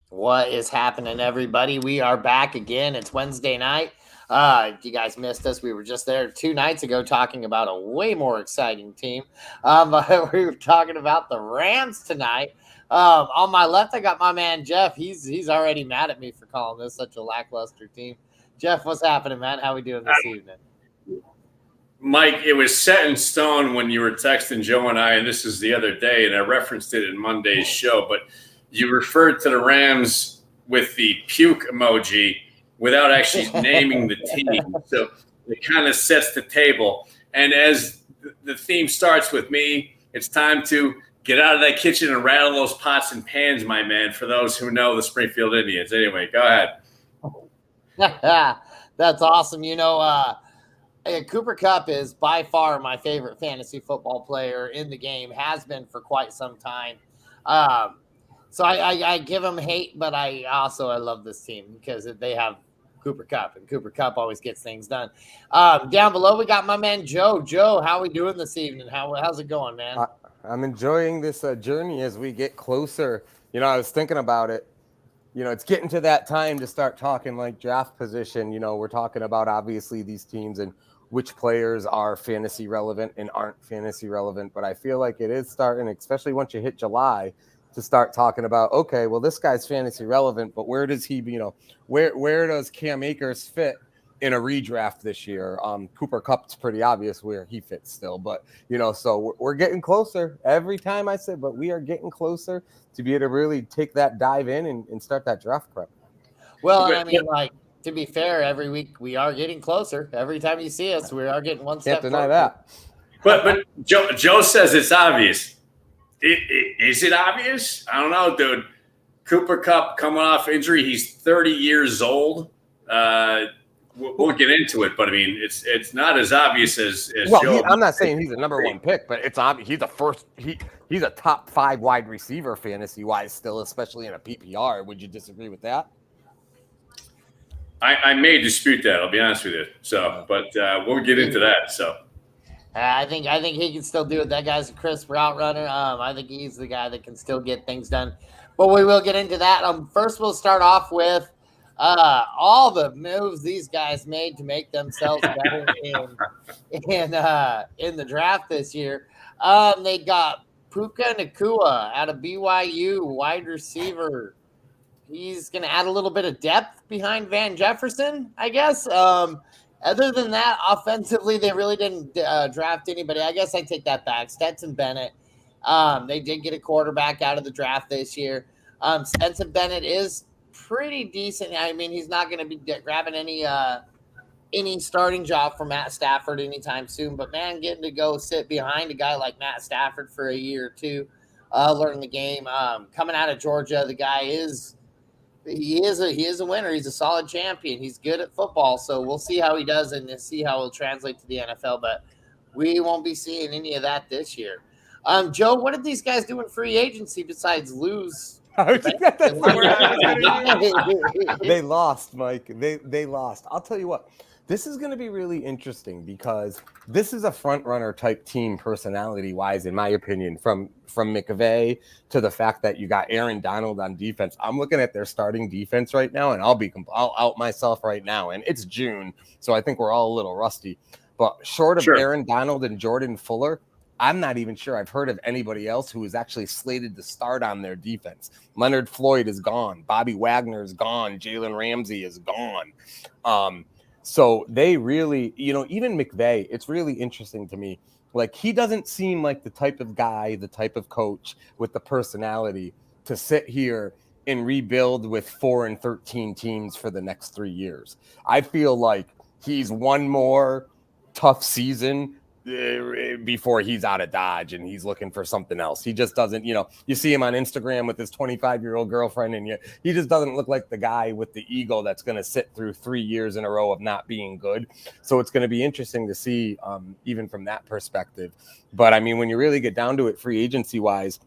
What is happening, everybody? We are back again. It's Wednesday night. If you guys missed us, we were just there 2 nights ago talking about a way more exciting team. We were talking about the Rams tonight. On my left, I got my man Jeff. He's already mad at me for calling this such a lackluster team. Jeff, what's happening, man? How we doing this evening? Mike, it was set in stone when you were texting Joe and I, and this is the other day, and I referenced it in Monday's show, but you referred to the Rams with the puke emoji without actually naming the team. So it kind of sets the table. And as the theme starts with me, it's time to get out of that kitchen and rattle those pots and pans, my man, for those who know the Springfield Indians. Anyway, go ahead. That's awesome. Cooper Kupp is by far my favorite fantasy football player in the game, has been for quite some time. So I give him hate, but I love this team because they have Cooper Kupp, and Cooper Kupp always gets things done. Down below, we got my man Joe. Joe, how we doing this evening? How's it going, man? I'm enjoying this journey as we get closer. I was thinking about it. It's getting to that time to start talking like draft position. We're talking about obviously these teams and which players are fantasy relevant and aren't fantasy relevant. But I feel like it is starting, especially once you hit July, to start talking about, okay, well, this guy's fantasy relevant, but where does he, where does Cam Akers fit in a redraft this year? Cooper Kupp's pretty obvious where he fits still, but so we're getting closer every time I say, but we are getting closer to be able to really take that dive in and start that draft prep. Well, I mean, to be fair, every week we are getting closer. Every time you see us, we are getting one step closer. Can't deny that. But Joe says it's obvious. Is it obvious? I don't know, dude. Cooper Kupp coming off injury. He's 30 years old. We'll get into it, but I mean, it's not as obvious as Joe. I'm not saying he's a number one pick, but it's obvious he's a top 5 wide receiver fantasy wise still, especially in a PPR. Would you disagree with that? I may dispute that. I'll be honest with you. So, but we'll get into that. So. I think he can still do it. That guy's a crisp route runner. I think he's the guy that can still get things done. But we will get into that. First, we'll start off with all the moves these guys made to make themselves better in the draft this year. They got Puka Nacua out of BYU, wide receiver. He's going to add a little bit of depth behind Van Jefferson, I guess. Other than that, offensively, they really didn't draft anybody. I guess I take that back. Stetson Bennett. They did get a quarterback out of the draft this year. Stetson Bennett is pretty decent. I mean, he's not going to be grabbing any starting job for Matt Stafford anytime soon. But, man, getting to go sit behind a guy like Matt Stafford for a year or two, learning the game. Coming out of Georgia, the guy is – he is a winner. He's a solid champion. He's good at football, so we'll see how he does and see how he'll translate to the NFL. But we won't be seeing any of that this year. Joe, what did these guys do in free agency besides lose? They lost, Mike. They lost. I'll tell you what. This is going to be really interesting because this is a front runner type team personality wise, in my opinion, from McVay to the fact that you got Aaron Donald on defense. I'm looking at their starting defense right now, and I'll out myself right now. And it's June, so I think we're all a little rusty. But short of Aaron Donald and Jordan Fuller, I'm not even sure I've heard of anybody else who is actually slated to start on their defense. Leonard Floyd is gone. Bobby Wagner is gone. Jalen Ramsey is gone. So they really, even McVay, it's really interesting to me. Like, he doesn't seem like the type of guy, the type of coach with the personality to sit here and rebuild with 4-13 teams for the next 3 years. I feel like he's one more tough season before he's out of Dodge and he's looking for something else. He just doesn't, you see him on Instagram with his 25-year-old girlfriend, and he just doesn't look like the guy with the ego that's going to sit through 3 years in a row of not being good. So it's going to be interesting to see even from that perspective. But I mean, when you really get down to it, free agency wise,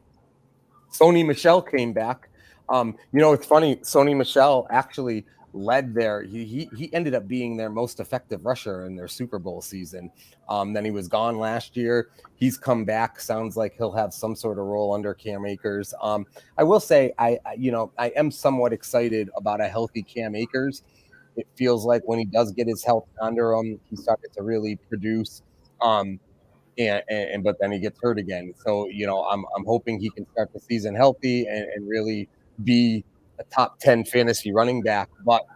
Sony Michel came back. It's funny. Sony Michel actually led their he ended up being their most effective rusher in their Super Bowl season. Then he was gone last year. He's come back. Sounds like he'll have some sort of role under Cam Akers. I will say I am somewhat excited about a healthy Cam Akers. It feels like when he does get his health under him, he started to really produce. But then he gets hurt again. So, I'm hoping he can start the season healthy and really be a top 10 fantasy running back. But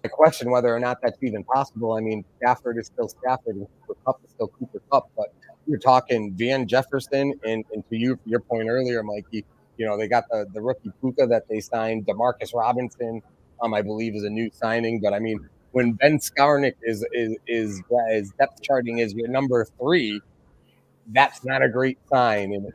I question whether or not that's even possible. I mean, Stafford is still Stafford and Cooper Kupp is still Cooper Kupp. But you're talking Van Jefferson and to your point earlier, Mikey, they got the rookie Puka that they signed. Demarcus Robinson, I believe, is a new signing. But I mean, when Ben Skarnick is depth charting as your number 3, that's not a great sign in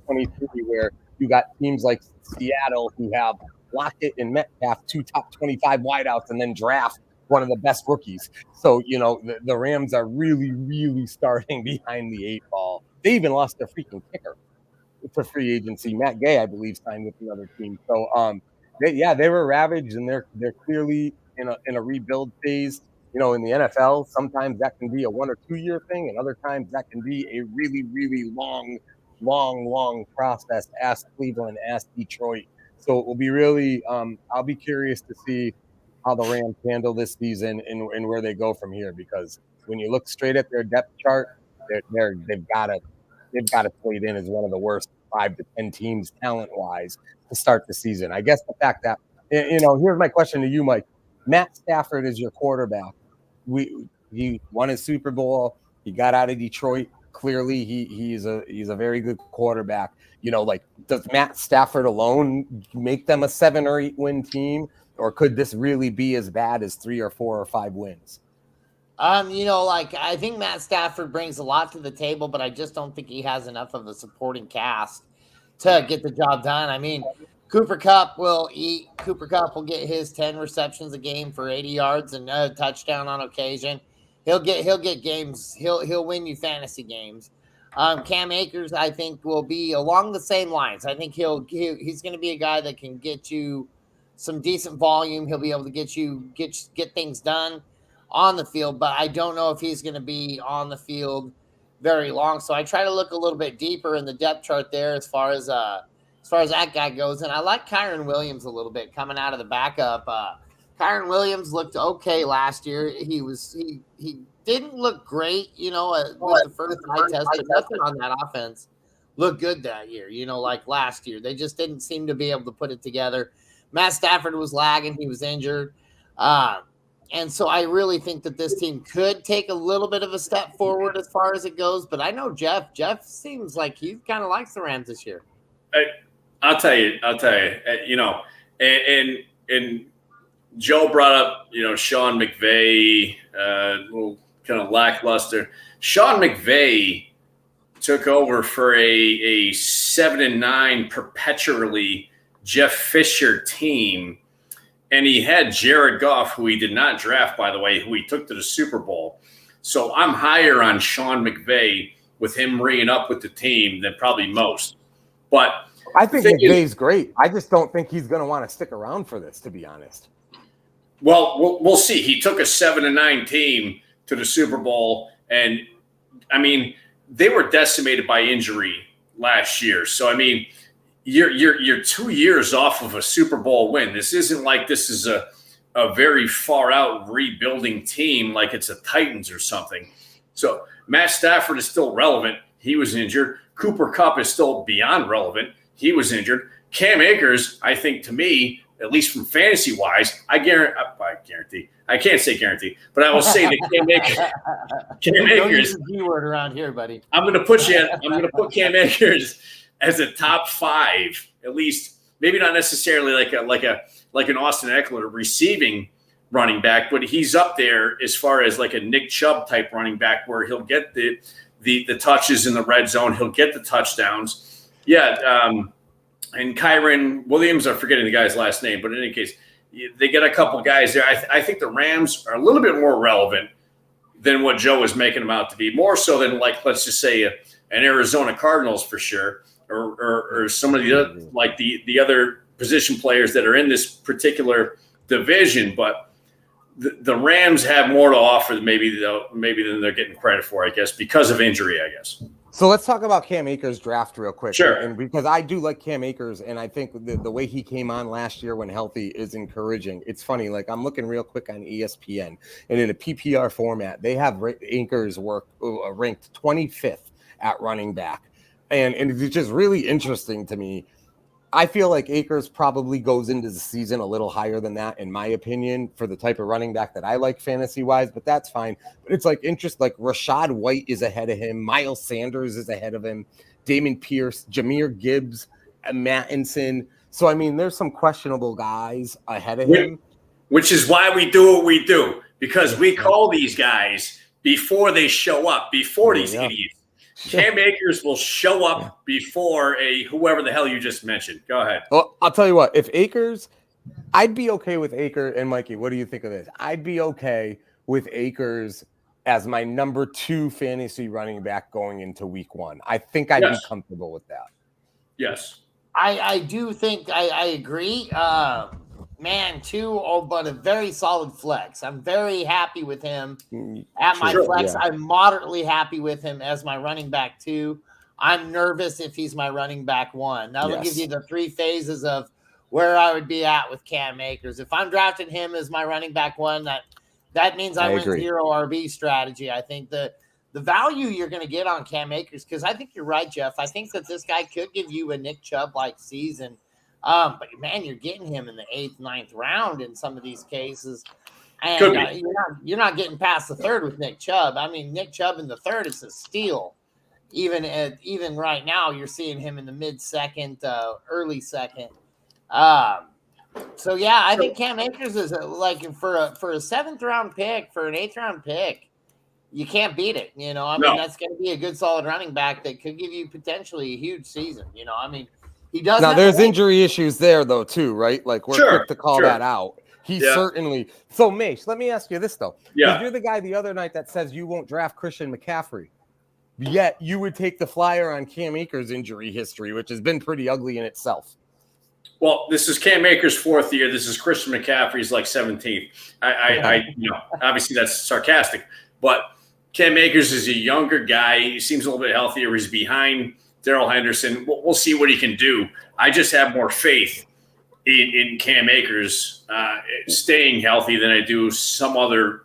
23, where you got teams like Seattle who have Lockett and Metcalf, 2 top 25 wideouts, and then draft one of the best rookies. So, the Rams are really, really starting behind the 8 ball. They even lost their freaking kicker to free agency. Matt Gay, I believe, signed with another team. So, they were ravaged, and they're clearly in a rebuild phase. In the NFL, sometimes that can be a 1 or 2 year thing, and other times that can be a really, really long process. Ask Cleveland, ask Detroit. So it will be really, I'll be curious to see how the Rams handle this season and where they go from here, because when you look straight at their depth chart, they've got to play it in as one of the worst 5 to 10 teams talent-wise to start the season. I guess the fact that, here's my question to you, Mike. Matt Stafford is your quarterback. He won his Super Bowl. He got out of Detroit. Clearly, he's a very good quarterback. Does Matt Stafford alone make them a 7 or 8 win team, or could this really be as bad as 3 or 4 or 5 wins? I think Matt Stafford brings a lot to the table, but I just don't think he has enough of a supporting cast to get the job done. I mean, Cooper Kupp will get his 10 receptions a game for 80 yards and a touchdown on occasion. He'll get games. He'll win you fantasy games. Cam Akers, I think, will be along the same lines. I think he's going to be a guy that can get you some decent volume. He'll be able to get things done on the field, but I don't know if he's going to be on the field very long. So I try to look a little bit deeper in the depth chart there as far as that guy goes. And I like Kyren Williams a little bit coming out of the backup. Kyren Williams looked okay last year. He didn't look great, with the first eye test, but nothing on that offense looked good that year, like last year. They just didn't seem to be able to put it together. Matt Stafford was lagging. He was injured. And so I really think that this team could take a little bit of a step forward as far as it goes. But I know Jeff. Jeff seems like he kind of likes the Rams this year. I'll tell you, and Joe brought up, Sean McVay, a little kind of lackluster. Sean McVay took over for a 7-9 perpetually Jeff Fisher team, and he had Jared Goff, who he did not draft, by the way, who he took to the Super Bowl. So I'm higher on Sean McVay with him ringing up with the team than probably most. But I think McVay's great. I just don't think he's going to want to stick around for this, to be honest. Well, we'll see. He took a 7-9 team to the Super Bowl, and I mean, they were decimated by injury last year. So I mean, you're 2 years off of a Super Bowl win. This isn't like this is a very far out rebuilding team like it's a Titans or something. So Matt Stafford is still relevant. He was injured. Cooper Kupp is still beyond relevant. He was injured. Cam Akers, I think, to me, at least from fantasy wise, I guarantee. I can't say guarantee, but I will say that Cam Akers. Don't use the G word around here, buddy. I'm going to put Cam Akers as a top 5, at least. Maybe not necessarily like an Austin Eckler receiving running back, but he's up there as far as like a Nick Chubb type running back, where he'll get the touches in the red zone, he'll get the touchdowns. Yeah. And Kyren Williams, I'm forgetting the guy's last name, but in any case, they get a couple guys there. I think the Rams are a little bit more relevant than what Joe is making them out to be, more so than, like, let's just say an Arizona Cardinals for sure, or some of the other, like the other position players that are in this particular division, but the Rams have more to offer maybe than they're getting credit for, I guess, because of injury, I guess. So let's talk about Cam Akers' draft real quick. Sure. And because I do like Cam Akers, and I think the way he came on last year when healthy is encouraging. It's funny, like I'm looking real quick on ESPN, and in a PPR format, they have Akers ranked 25th at running back. And it's just really interesting to me. I feel like Akers probably goes into the season a little higher than that, in my opinion, for the type of running back that I like fantasy-wise, but that's fine. But it's like Rashad White is ahead of him. Miles Sanders is ahead of him. Damon Pierce, Jahmyr Gibbs, Mattinson. So, I mean, there's some questionable guys ahead of him. Which is why we do what we do, because we call these guys before they show up, before these idiots. Cam Akers will show up before whoever the hell you just mentioned. Go ahead. Well, I'll tell you what. If Akers, I'd be okay with Akers. And Mikey, what do you think of this? I'd be okay with Akers as my number 2 fantasy running back going into week 1. I think I'd be comfortable with that. Yes. I do think I agree. Man, but a very solid flex. I'm very happy with him at my flex. Yeah. I'm moderately happy with him as my running back 2. I'm nervous if he's my running back 1. That'll give you the 3 phases of where I would be at with Cam Akers. If I'm drafting him as my running back 1, that means I went zero RB strategy. I think the value you're going to get on Cam Akers, because I think you're right, Jeff. I think that this guy could give you a Nick Chubb-like season. But man, you're getting him in the 8th, 9th round in some of these cases, and you're not getting past the 3rd with Nick Chubb. I mean, Nick Chubb in the 3rd is a steal. Even right now, you're seeing him in the mid-2nd, early 2nd. So yeah, I think Cam Akers is for a 7th round pick, for an 8th round pick, you can't beat it. Mean, that's going to be a good, solid running back that could give you potentially a huge season. He does. Now, there's injury issues there, though, too, right? Like, we're quick to call that out. He certainly – so, Mace, let me ask you this, though. Yeah. You're the guy the other night that says you won't draft Christian McCaffrey, yet you would take the flyer on Cam Akers' injury history, which has been pretty ugly in itself. Well, this is Cam Akers' 4th year. This is Christian McCaffrey's, 17th. Obviously that's sarcastic, but Cam Akers is a younger guy. He seems a little bit healthier. He's behind Darrell Henderson. We'll see what he can do. I just have more faith in Cam Akers staying healthy than I do some other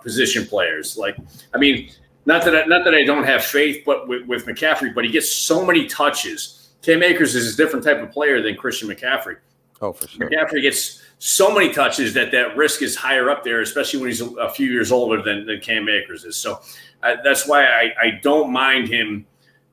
position players. Not that I don't have faith, but with McCaffrey, but he gets so many touches. Cam Akers is a different type of player than Christian McCaffrey. Oh, for sure. McCaffrey gets so many touches that risk is higher up there, especially when he's a few years older than Cam Akers is. So that's why I don't mind him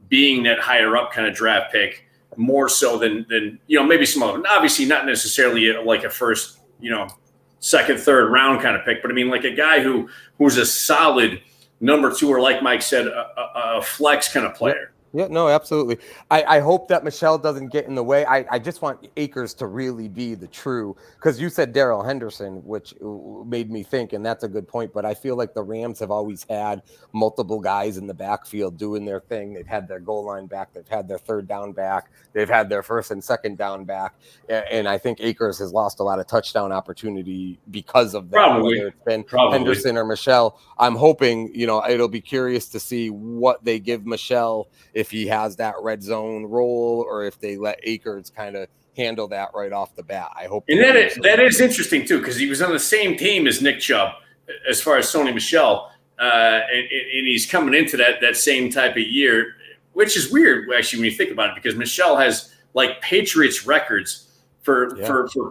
being that higher up kind of draft pick, more so than maybe some other. Obviously, not necessarily like a first, 2nd, 3rd round kind of pick, but I mean like a guy who's a solid number 2, or like Mike said, a flex kind of player. Yeah, no, absolutely. I hope that Michelle doesn't get in the way. I just want Akers to really be the true, because you said Darrell Henderson, which made me think, and that's a good point, but I feel like the Rams have always had multiple guys in the backfield doing their thing. They've had their goal line back. They've had their 3rd down back. They've had their 1st and 2nd down back. And I think Akers has lost a lot of touchdown opportunity because of that. Probably. Whether it's been Henderson or Michelle. I'm hoping, it'll be curious to see what they give Michelle, if he has that red zone role, or if they let Akers kind of handle that right off the bat. I hope. And that is interesting too, because he was on the same team as Nick Chubb as far as Sony Michel, and he's coming into that same type of year, which is weird actually when you think about it, because Michel has Patriots records for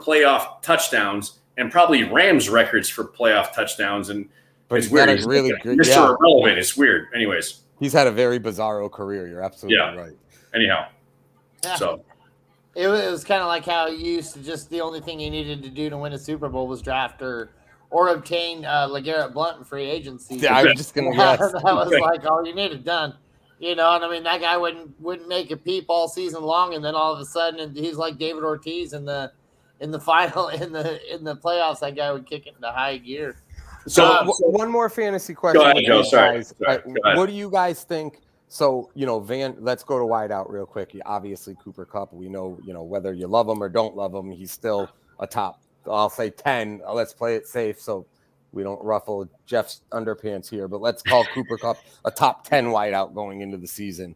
playoff touchdowns, and probably Rams records for playoff touchdowns, but it's weird. He's really good. Mr. Irrelevant. It's weird. Anyways. He's had a very bizarro career. You're absolutely right. Anyhow, so it was kind of like how you used to just the only thing you needed to do to win a Super Bowl was draft or obtain LeGarrette Blount in free agency. Yeah, I was just gonna guess. That was all you needed done. And I mean that guy wouldn't make a peep all season long, and then all of a sudden he's like David Ortiz in the final in the playoffs. That guy would kick it into high gear. So one more fantasy question. Go ahead. Sorry. What do you guys think? So, let's go to wide out real quick. Obviously, Cooper Kupp, we know, whether you love him or don't love him, he's still a top I'll say 10. Let's play it safe so we don't ruffle Jeff's underpants here, but let's call Cooper Kupp a top 10 wideout going into the season.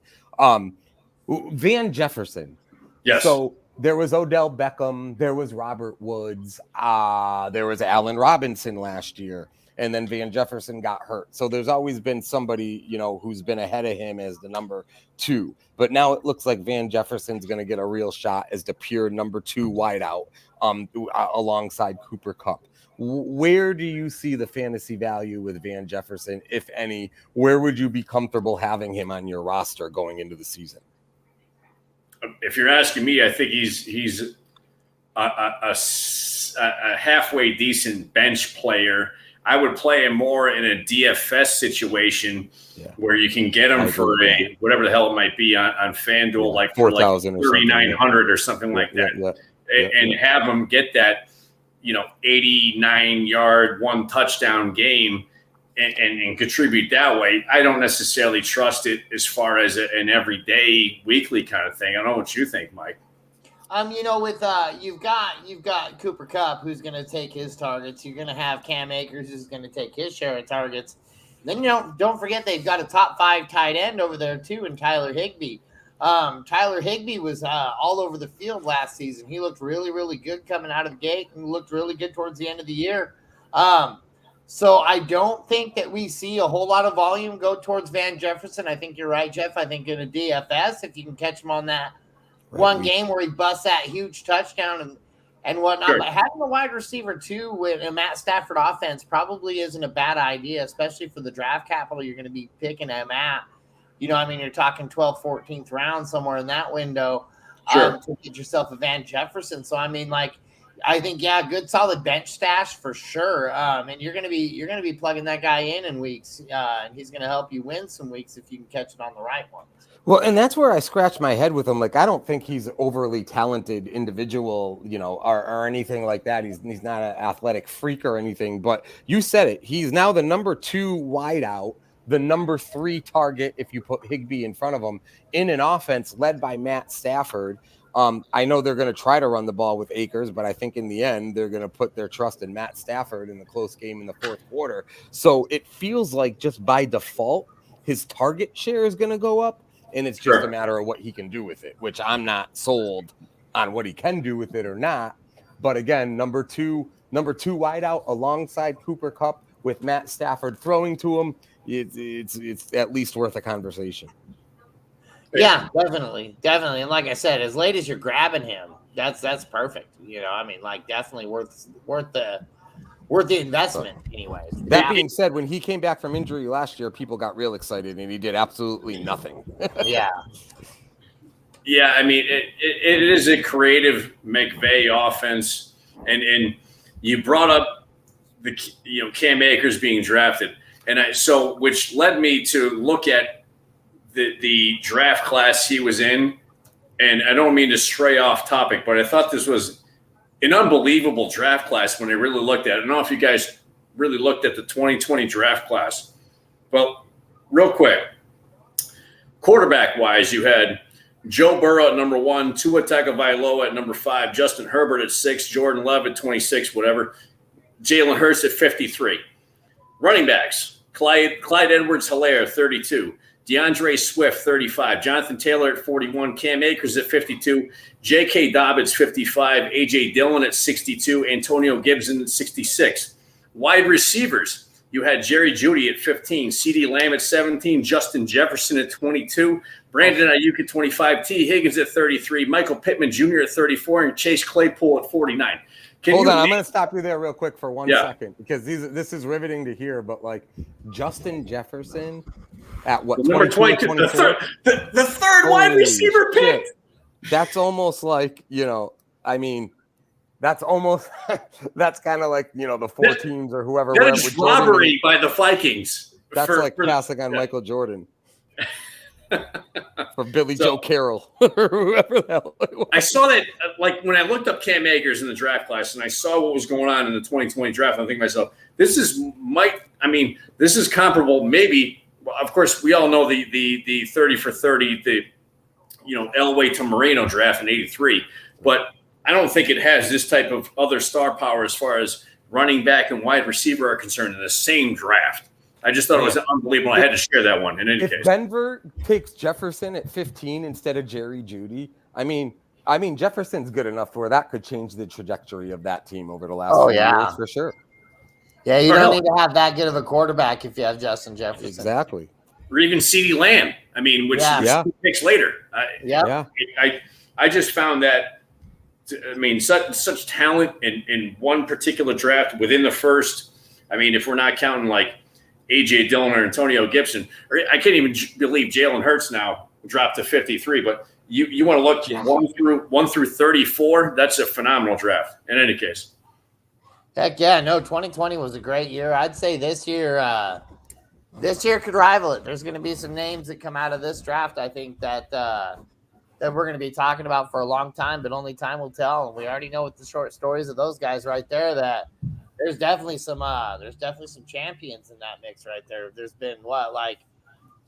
Van Jefferson. Yes. So there was Odell Beckham, there was Robert Woods, there was Allen Robinson last year, and then Van Jefferson got hurt. So there's always been somebody, who's been ahead of him as the number 2. But now it looks like Van Jefferson's going to get a real shot as the pure number 2 wideout alongside Cooper Kupp. Where do you see the fantasy value with Van Jefferson, if any? Where would you be comfortable having him on your roster going into the season? If you're asking me, I think he's a halfway decent bench player. I would play him more in a DFS situation where you can get him for whatever the hell it might be on FanDuel, like for like 3,900 or something like that, and have him get that 89-yard 1 touchdown game and contribute that way. I don't necessarily trust it as far as an everyday, weekly kind of thing. I don't know what you think, Mike. With you've got Cooper Kupp, who's going to take his targets. You're going to have Cam Akers, who's going to take his share of targets. Then don't forget they've got a top 5 tight end over there too, in Tyler Higbee. Tyler Higbee was all over the field last season. He looked really, really good coming out of the gate and looked really good towards the end of the year. So I don't think that we see a whole lot of volume go towards Van Jefferson. I think you're right, Jeff. I think in a DFS, if you can catch him on that one game where he busts that huge touchdown and whatnot. Sure. But having a wide receiver too with a Matt Stafford offense probably isn't a bad idea, especially for the draft capital you're going to be picking him at. You're talking 12th, 14th round, somewhere in that window to get yourself a Van Jefferson. So, I think, good solid bench stash for sure. And you're going to be plugging that guy in weeks, and he's going to help you win some weeks if you can catch it on the right ones. Well, and that's where I scratch my head with him. Like, I don't think he's overly talented individual, or anything like that. He's not an athletic freak or anything, but you said it. He's now the number 2 wideout, the number 3 target if you put Higbee in front of him in an offense led by Matt Stafford. I know they're going to try to run the ball with Akers, but I think in the end they're going to put their trust in Matt Stafford in the close game in the 4th quarter. So it feels like just by default, his target share is going to go up, and it's just a matter of what he can do with it, which I'm not sold on what he can do with it or not. But again, number two wideout alongside Cooper Kupp with Matt Stafford throwing to him, it's at least worth a conversation. Yeah, definitely. And like I said, as late as you're grabbing him, that's perfect. Definitely worth the investment anyways. That being said, when he came back from injury last year, people got real excited and he did absolutely nothing. Yeah. Yeah, it is a creative McVay offense, and you brought up the Cam Akers being drafted, and which led me to look at the draft class he was in, and I don't mean to stray off topic, but I thought this was an unbelievable draft class when I really looked at it. I don't know if you guys really looked at the 2020 draft class. Well, real quick, quarterback-wise, you had Joe Burrow at number 1, Tua Tagovailoa at number 5, Justin Herbert at 6, Jordan Love at 26, whatever, Jalen Hurts at 53. Running backs, Clyde Edwards-Helaire, 32. DeAndre Swift, 35. Jonathan Taylor at 41. Cam Akers at 52. J.K. Dobbins, 55. A.J. Dillon at 62. Antonio Gibson at 66. Wide receivers, you had Jerry Jeudy at 15. CeeDee Lamb at 17. Justin Jefferson at 22. Brandon Ayuk at 25. T. Higgins at 33. Michael Pittman Jr. at 34. And Chase Claypool at 49. Hold on, I'm going to stop you there real quick for 1 second because this is riveting to hear. But Justin Jefferson at what, number 22, the third wide receiver pick. That's almost like that's almost that's kind of like the 4 teams or whoever. That's robbery by the Vikings. That's passing on Michael Jordan. For Billy Joe Carroll or whoever the hell it was. I saw that when I looked up Cam Akers in the draft class and I saw what was going on in the 2020 draft, I'm thinking to myself, this is comparable. Maybe, of course, we all know the 30 for 30, the Elway to Moreno draft in '83, but I don't think it has this type of other star power as far as running back and wide receiver are concerned in the same draft. I just thought it was unbelievable. I had to share that one in any case. If Denver takes Jefferson at 15 instead of Jerry Jeudy, I mean, Jefferson's good enough where that could change the trajectory of that team over the last few years for sure. Yeah, you don't need to have that good of a quarterback if you have Justin Jefferson. Exactly. Or even CeeDee Lamb. I mean, which picks later. I just found that, such talent in one particular draft within the first. I mean, if we're not counting like A.J. Dillon or Antonio Gibson, or I can't even believe Jalen Hurts now dropped to 53. But you want to look 1 through 34. That's a phenomenal draft in any case. Heck yeah, no, 2020 was a great year. I'd say this year could rival it. There's going to be some names that come out of this draft, I think, that we're going to be talking about for a long time, but only time will tell. And we already know with the short stories of those guys right there that there's definitely some champions in that mix right there. There's been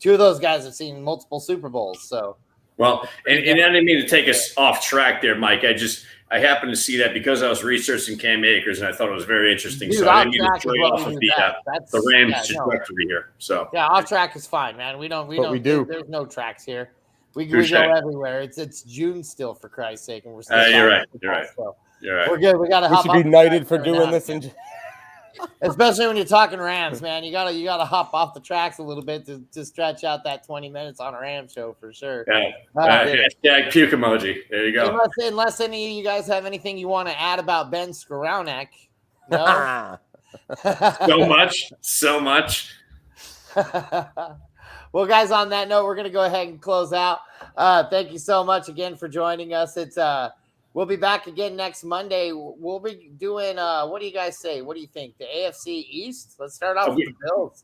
two of those guys have seen multiple Super Bowls. So well, and I didn't mean to take us off track there, Mike. I happened to see that because I was researching Cam Akers, and I thought it was very interesting. Dude, so I didn't mean to throw you off of the Rams trajectory here. So off track is fine, man. We don't. There's no tracks here. We go everywhere. It's June still, for Christ's sake, and we're still. You're right. So you're right. We're good. We got to hop. We should be knighted for doing this. Especially when you're talking Rams, man, you gotta hop off the tracks a little bit to stretch out that 20 minutes on a Rams show for sure. Puke emoji. There you go. Unless any of you guys have anything you want to add about Ben Skowronek. No. so much. Well, guys, on that note, we're gonna go ahead and close out. Thank you so much again for joining us. We'll be back again next Monday. We'll be doing, what do you guys say? What do you think? The AFC East? Let's start off with the Bills.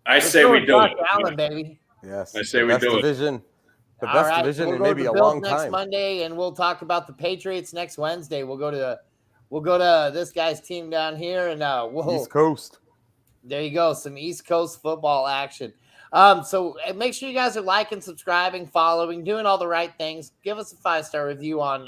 I say we do it. Allen, baby. Yes. I say we do it. The best division in maybe a long time. Next Monday, and we'll talk about the Patriots next Wednesday. We'll go to this guy's team down here, and East Coast. There you go. Some East Coast football action. So make sure you guys are liking, subscribing, following, doing all the right things. Give us a 5-star review on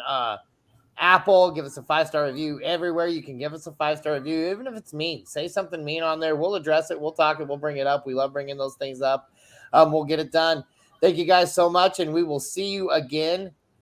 Apple. Give us a 5-star review everywhere. You can give us a 5-star review, even if it's mean. Say something mean on there. We'll address it. We'll talk it. We'll bring it up. We love bringing those things up. We'll get it done. Thank you guys so much, and we will see you again